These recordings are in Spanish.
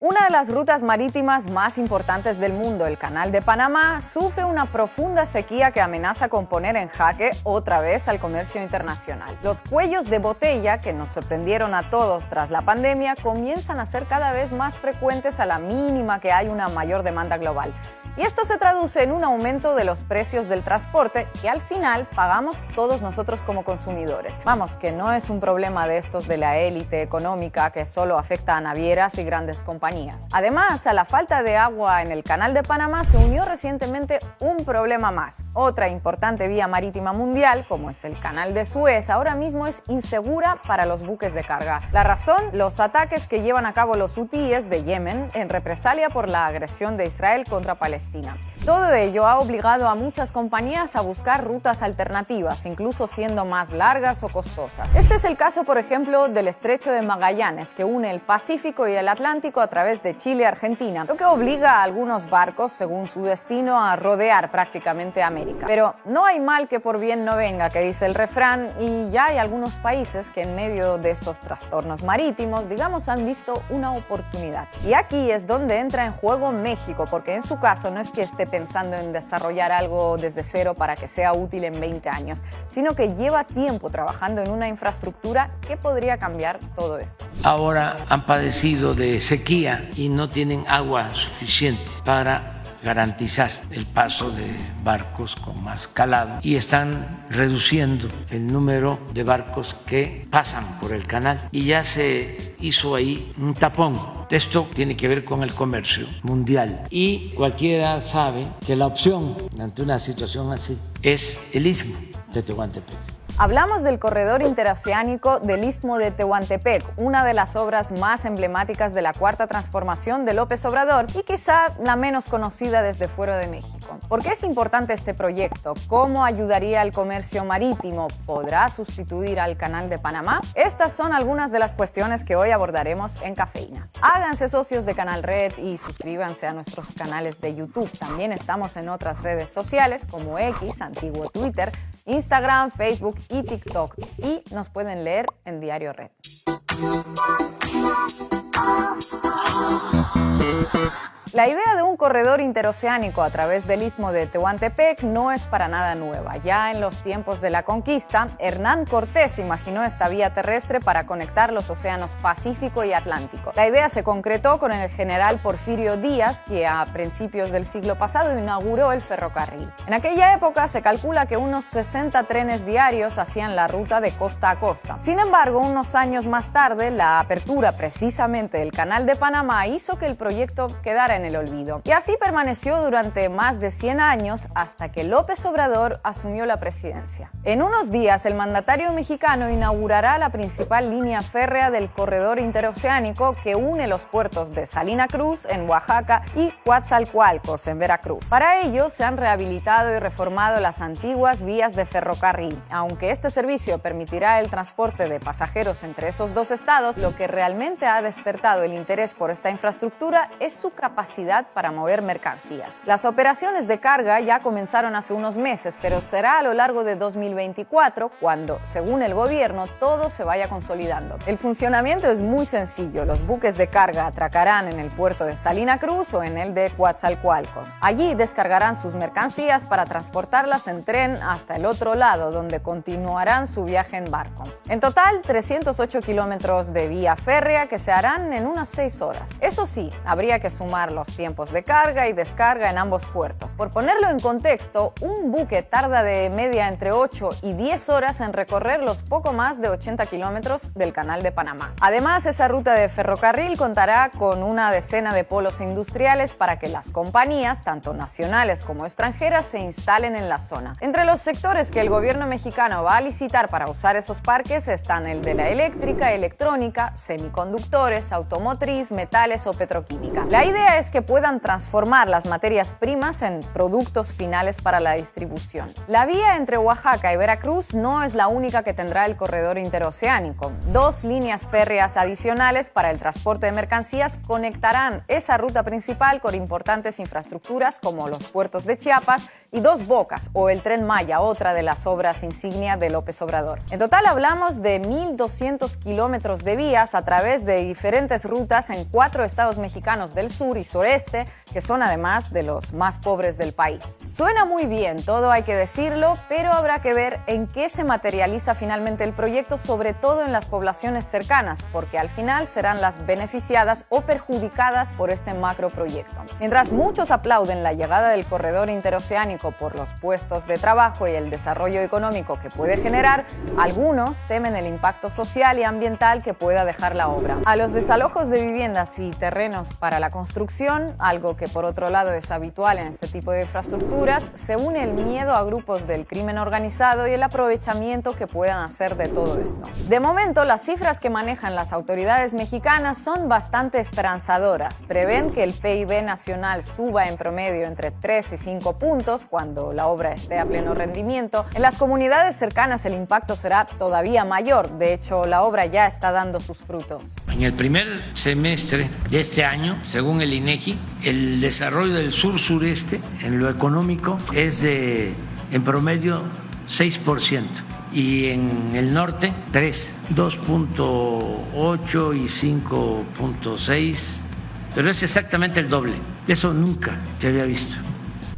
Una de las rutas marítimas más importantes del mundo, el Canal de Panamá, sufre una profunda sequía que amenaza con poner en jaque otra vez al comercio internacional. Los cuellos de botella, que nos sorprendieron a todos tras la pandemia, comienzan a ser cada vez más frecuentes a la mínima que hay una mayor demanda global. Y esto se traduce en un aumento de los precios del transporte que al final pagamos todos nosotros como consumidores. Vamos, que no es un problema de estos de la élite económica que solo afecta a navieras y grandes compañías. Además, a la falta de agua en el Canal de Panamá se unió recientemente un problema más. Otra importante vía marítima mundial, como es el Canal de Suez, ahora mismo es insegura para los buques de carga. La razón, los ataques que llevan a cabo los hutíes de Yemen en represalia por la agresión de Israel contra Palestina. Todo ello ha obligado a muchas compañías a buscar rutas alternativas, incluso siendo más largas o costosas. Este es el caso, por ejemplo, del Estrecho de Magallanes, que une el Pacífico y el Atlántico a través de Chile y Argentina, lo que obliga a algunos barcos, según su destino, a rodear prácticamente América. Pero no hay mal que por bien no venga, que dice el refrán, y ya hay algunos países que en medio de estos trastornos marítimos, digamos, han visto una oportunidad. Y aquí es donde entra en juego México, porque en su caso no es que esté pensando en desarrollar algo desde cero para que sea útil en 20 años, sino que lleva tiempo trabajando en una infraestructura que podría cambiar todo esto. Ahora han padecido de sequía y no tienen agua suficiente para garantizar el paso de barcos con más calado y están reduciendo el número de barcos que pasan por el canal y ya se hizo ahí un tapón. Esto tiene que ver con el comercio mundial y cualquiera sabe que la opción ante una situación así es el istmo de Tehuantepec. Hablamos del corredor interoceánico del Istmo de Tehuantepec, una de las obras más emblemáticas de la Cuarta Transformación de López Obrador y quizá la menos conocida desde fuera de México. ¿Por qué es importante este proyecto? ¿Cómo ayudaría al comercio marítimo? ¿Podrá sustituir al Canal de Panamá? Estas son algunas de las cuestiones que hoy abordaremos en Cafeína. Háganse socios de Canal Red y suscríbanse a nuestros canales de YouTube. También estamos en otras redes sociales como X, antiguo Twitter, Instagram, Facebook y TikTok, y nos pueden leer en Diario Red. La idea de un corredor interoceánico a través del Istmo de Tehuantepec no es para nada nueva. Ya en los tiempos de la conquista, Hernán Cortés imaginó esta vía terrestre para conectar los océanos Pacífico y Atlántico. La idea se concretó con el general Porfirio Díaz, que a principios del siglo pasado inauguró el ferrocarril. En aquella época se calcula que unos 60 trenes diarios hacían la ruta de costa a costa. Sin embargo, unos años más tarde, la apertura precisamente del Canal de Panamá hizo que el proyecto quedara en el olvido. Y así permaneció durante más de 100 años hasta que López Obrador asumió la presidencia. En unos días, el mandatario mexicano inaugurará la principal línea férrea del corredor interoceánico que une los puertos de Salina Cruz, en Oaxaca, y Coatzacoalcos, en Veracruz. Para ello, se han rehabilitado y reformado las antiguas vías de ferrocarril. Aunque este servicio permitirá el transporte de pasajeros entre esos dos estados, lo que realmente ha despertado el interés por esta infraestructura es su capacidad para mover mercancías. Las operaciones de carga ya comenzaron hace unos meses, pero será a lo largo de 2024 cuando, según el gobierno, todo se vaya consolidando. El funcionamiento es muy sencillo. Los buques de carga atracarán en el puerto de Salina Cruz o en el de Coatzacoalcos. Allí descargarán sus mercancías para transportarlas en tren hasta el otro lado, donde continuarán su viaje en barco. En total, 308 kilómetros de vía férrea que se harán en unas 6 horas. Eso sí, habría que sumar los tiempos de carga y descarga en ambos puertos. Por ponerlo en contexto, un buque tarda de media entre 8 y 10 horas en recorrer los poco más de 80 kilómetros del Canal de Panamá. Además, esa ruta de ferrocarril contará con una decena de polos industriales para que las compañías, tanto nacionales como extranjeras, se instalen en la zona. Entre los sectores que el gobierno mexicano va a licitar para usar esos parques están el de la eléctrica, electrónica, semiconductores, automotriz, metales o petroquímica. La idea es que puedan transformar las materias primas en productos finales para la distribución. La vía entre Oaxaca y Veracruz no es la única que tendrá el corredor interoceánico. 2 líneas férreas adicionales para el transporte de mercancías conectarán esa ruta principal con importantes infraestructuras como los puertos de Chiapas y Dos Bocas o el Tren Maya, otra de las obras insignia de López Obrador. En total hablamos de 1.200 kilómetros de vías a través de diferentes rutas en 4 estados mexicanos del sur y sureste, que son además de los más pobres del país. Suena muy bien, todo hay que decirlo, pero habrá que ver en qué se materializa finalmente el proyecto, sobre todo en las poblaciones cercanas, porque al final serán las beneficiadas o perjudicadas por este macroproyecto. Mientras muchos aplauden la llegada del corredor interoceánico por los puestos de trabajo y el desarrollo económico que puede generar, algunos temen el impacto social y ambiental que pueda dejar la obra. A los desalojos de viviendas y terrenos para la construcción, algo que por otro lado es habitual en este tipo de infraestructuras, se une el miedo a grupos del crimen organizado y el aprovechamiento que puedan hacer de todo esto. De momento, las cifras que manejan las autoridades mexicanas son bastante esperanzadoras. Prevén que el PIB nacional suba en promedio entre 3 y 5 puntos cuando la obra esté a pleno rendimiento. En las comunidades cercanas el impacto será todavía mayor. De hecho, la obra ya está dando sus frutos. En el primer semestre de este año, según el INEGI, el desarrollo del sur-sureste en lo económico es de, en promedio, 6%. Y en el norte, 3, 2.8 y 5.6, pero es exactamente el doble. Eso nunca se había visto.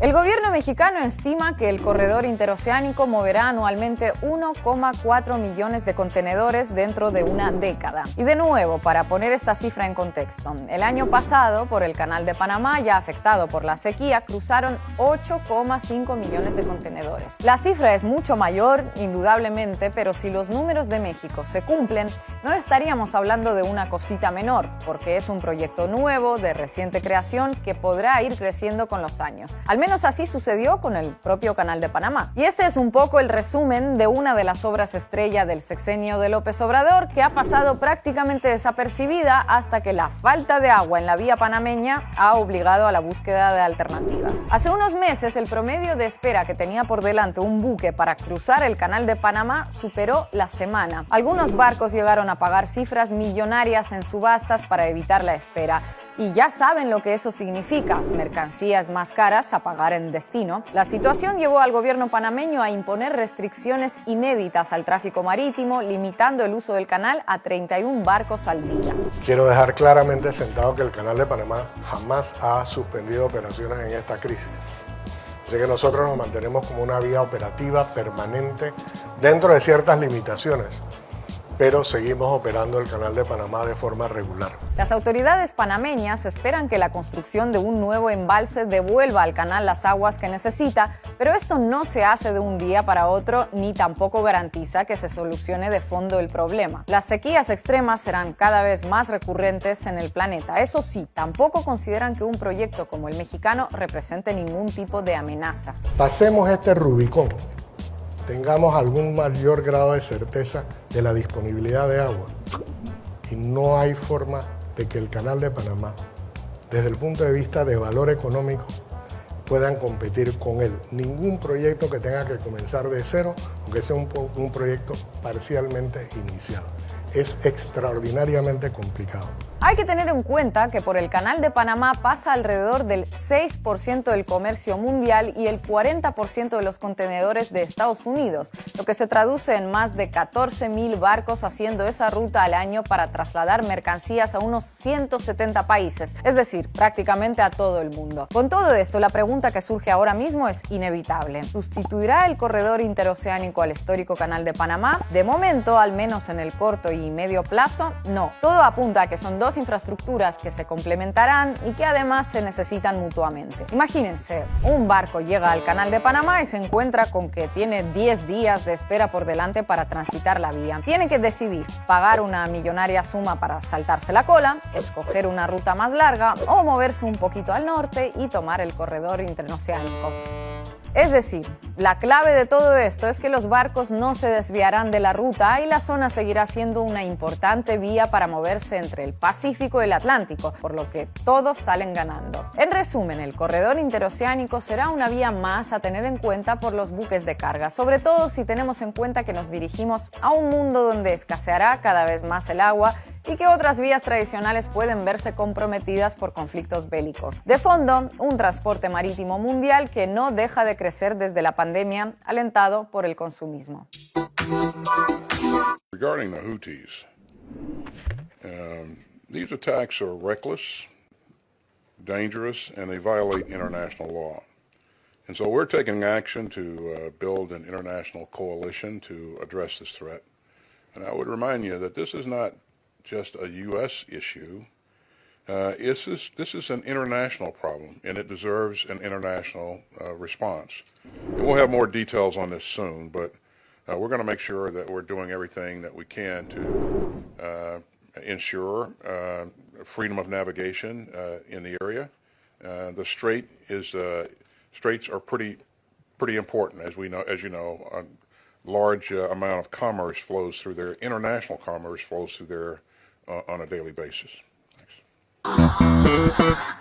El gobierno mexicano estima que el corredor interoceánico moverá anualmente 1,4 millones de contenedores dentro de una década. Y de nuevo, para poner esta cifra en contexto, el año pasado, por el Canal de Panamá, ya afectado por la sequía, cruzaron 8,5 millones de contenedores. La cifra es mucho mayor, indudablemente, pero si los números de México se cumplen, no estaríamos hablando de una cosita menor, porque es un proyecto nuevo, de reciente creación, que podrá ir creciendo con los años. Al menos así sucedió con el propio Canal de Panamá. Y este es un poco el resumen de una de las obras estrella del sexenio de López Obrador, que ha pasado prácticamente desapercibida hasta que la falta de agua en la vía panameña ha obligado a la búsqueda de alternativas. Hace unos meses, el promedio de espera que tenía por delante un buque para cruzar el Canal de Panamá superó la semana. Algunos barcos llegaron a pagar cifras millonarias en subastas para evitar la espera. Y ya saben lo que eso significa, mercancías más caras a pagar en destino. La situación llevó al gobierno panameño a imponer restricciones inéditas al tráfico marítimo, limitando el uso del canal a 31 barcos al día. Quiero dejar claramente sentado que el Canal de Panamá jamás ha suspendido operaciones en esta crisis. Así que nosotros nos mantenemos como una vía operativa permanente dentro de ciertas limitaciones, pero seguimos operando el Canal de Panamá de forma regular. Las autoridades panameñas esperan que la construcción de un nuevo embalse devuelva al canal las aguas que necesita, pero esto no se hace de un día para otro ni tampoco garantiza que se solucione de fondo el problema. Las sequías extremas serán cada vez más recurrentes en el planeta. Eso sí, tampoco consideran que un proyecto como el mexicano represente ningún tipo de amenaza. Pasemos este Rubicón, tengamos algún mayor grado de certeza de la disponibilidad de agua y no hay forma de que el Canal de Panamá, desde el punto de vista de valor económico, puedan competir con él. Ningún proyecto que tenga que comenzar de cero, aunque sea un proyecto parcialmente iniciado. Es extraordinariamente complicado. Hay que tener en cuenta que por el Canal de Panamá pasa alrededor del 6% del comercio mundial y el 40% de los contenedores de Estados Unidos, lo que se traduce en más de 14,000 barcos haciendo esa ruta al año para trasladar mercancías a unos 170 países, es decir, prácticamente a todo el mundo. Con todo esto, la pregunta que surge ahora mismo es inevitable. ¿Sustituirá el corredor interoceánico al histórico Canal de Panamá? De momento, al menos en el corto y medio plazo, no. Todo apunta a que son dos infraestructuras que se complementarán y que además se necesitan mutuamente. Imagínense, un barco llega al Canal de Panamá y se encuentra con que tiene 10 días de espera por delante para transitar la vía. Tiene que decidir pagar una millonaria suma para saltarse la cola, escoger una ruta más larga o moverse un poquito al norte y tomar el corredor interoceánico. Es decir, la clave de todo esto es que los barcos no se desviarán de la ruta y la zona seguirá siendo una importante vía para moverse entre el Pacífico y el Atlántico, por lo que todos salen ganando. En resumen, el corredor interoceánico será una vía más a tener en cuenta por los buques de carga, sobre todo si tenemos en cuenta que nos dirigimos a un mundo donde escaseará cada vez más el agua y que otras vías tradicionales pueden verse comprometidas por conflictos bélicos. De fondo, un transporte marítimo mundial que no deja de crecer desde la pandemia, alentado por el consumismo. Regarding the Houthis, these attacks are reckless, dangerous, and they violate international law. And so we're taking action to build an international coalition to address this threat. And I would remind you that this is not just a U.S. issue. This is an international problem, and it deserves an international response. And we'll have more details on this soon, but we're going to make sure that we're doing everything that we can to ensure freedom of navigation in the area. The straits are pretty important, as you know. A large amount of commerce flows through there. International commerce flows through there on a daily basis. Thanks.